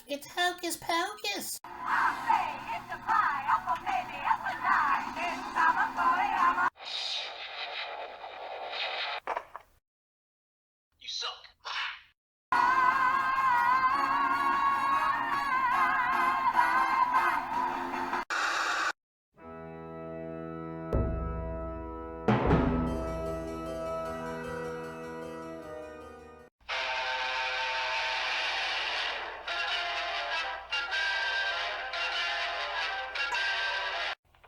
It's Hocus Pocus. You suck.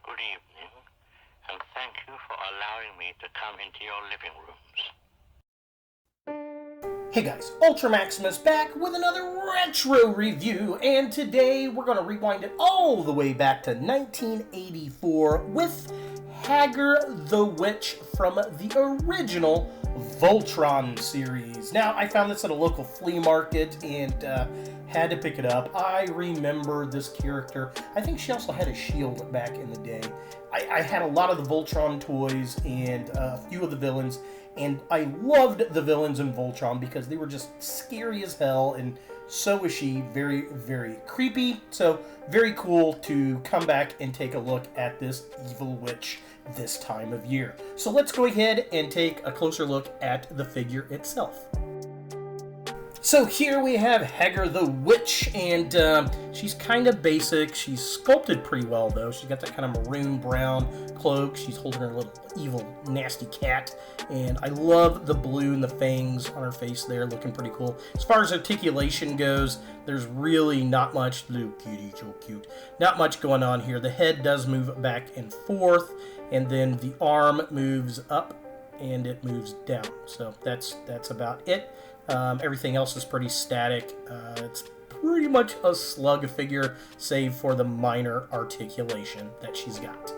Good evening, and thank you for allowing me to come into your living rooms. Hey guys, Ultra Maximus back with another retro review, and today we're going to rewind it all the way back to 1984 with Hagger the Witch from the original Voltron series. Now, I found this at a local flea market and had to pick it up. I remember this character. I think she also had a shield back in the day. I had a lot of the Voltron toys and a few of the villains, and I loved the villains in Voltron because they were just scary as hell, and so was she. Very, very creepy. So, very cool to come back and take a look at this evil witch this time of year. So let's go ahead and take a closer look at the figure itself. So here we have Hagger the Witch, and she's kind of basic. She's sculpted pretty well, though. She's got that kind of maroon brown cloak. She's holding her little evil, nasty cat, and I love the blue and the fangs on her face there, looking pretty cool. As far as articulation goes, there's really not much. Little kitty, so cute. Not much going on here. The head does move back and forth, and then the arm moves up and it moves down. So that's about it. Everything else is pretty static. It's pretty much a slug figure, save for the minor articulation that she's got.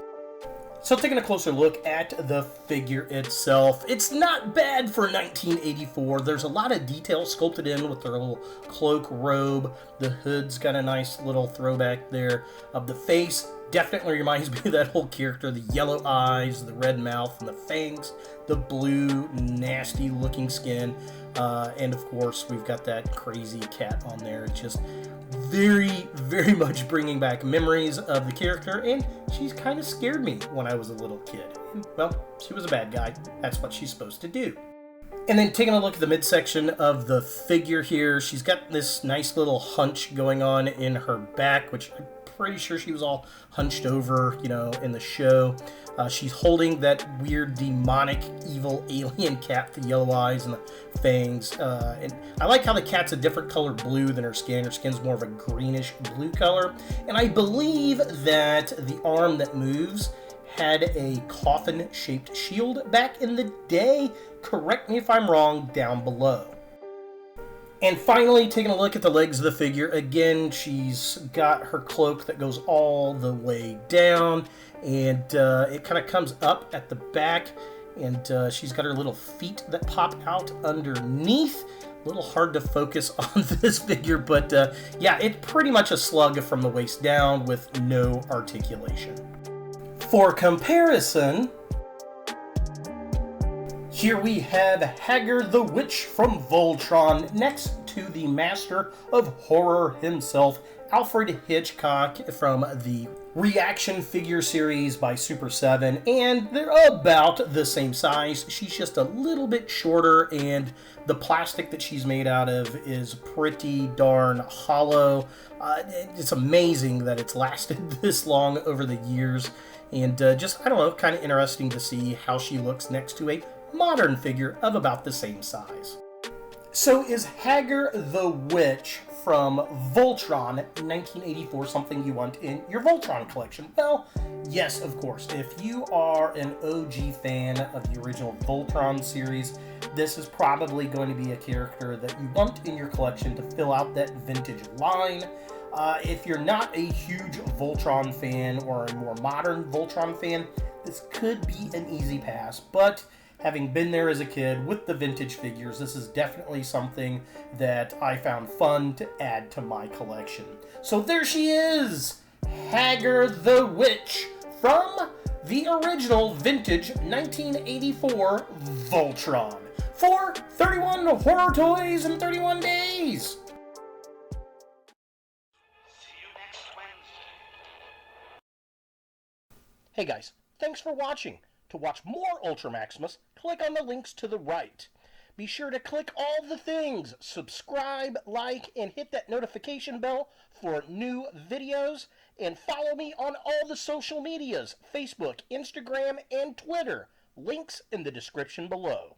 So taking a closer look at the figure itself, it's not bad for 1984. There's a lot of detail sculpted in with her little cloak robe. The hood's got a nice little throwback there. Of the face, definitely reminds me of that whole character. The yellow eyes, the red mouth, and the fangs. The blue, nasty looking skin. And of course, we've got that crazy cat on there. Just very, very much bringing back memories of the character, and she's kind of scared me when I was a little kid. And, well, she was a bad guy. That's what she's supposed to do. And then taking a look at the midsection of the figure here, she's got this nice little hunch going on in her back, which I'm pretty sure she was all hunched over, you know, in the show. She's holding that weird, demonic, evil alien cat with the yellow eyes and the fangs. And I like how the cat's a different color blue than her skin. Her skin's more of a greenish blue color. And I believe that the arm that moves had a coffin-shaped shield back in the day. Correct me if I'm wrong down below. And finally, taking a look at the legs of the figure, again, she's got her cloak that goes all the way down, and it kind of comes up at the back, and she's got her little feet that pop out underneath. A little hard to focus on this figure, but yeah, it's pretty much a slug from the waist down with no articulation. For comparison, here we have Hagger the Witch from Voltron next to the master of horror himself, Alfred Hitchcock, from the Reaction figure series by Super 7, and they're about the same size. She's just a little bit shorter, and the plastic that she's made out of is pretty darn hollow. It's amazing that it's lasted this long over the years, and just, I don't know, kind of interesting to see how she looks next to a modern figure of about the same size. So is Hagger the Witch from Voltron 1984 something you want in your Voltron collection? Well, yes, of course. If you are an OG fan of the original Voltron series, this is probably going to be a character that you want in your collection to fill out that vintage line. If you're not a huge Voltron fan or a more modern Voltron fan, this could be an easy pass, but having been there as a kid with the vintage figures, this is definitely something that I found fun to add to my collection. So there she is, Hagger the Witch from the original vintage 1984 Voltron for 31 horror toys in 31 days. Hey guys, thanks for watching. To watch more Ultra Maximus, click on the links to the right. Be sure to click all the things, subscribe, like, and hit that notification bell for new videos, and follow me on all the social medias, Facebook, Instagram, and Twitter. Links in the description below.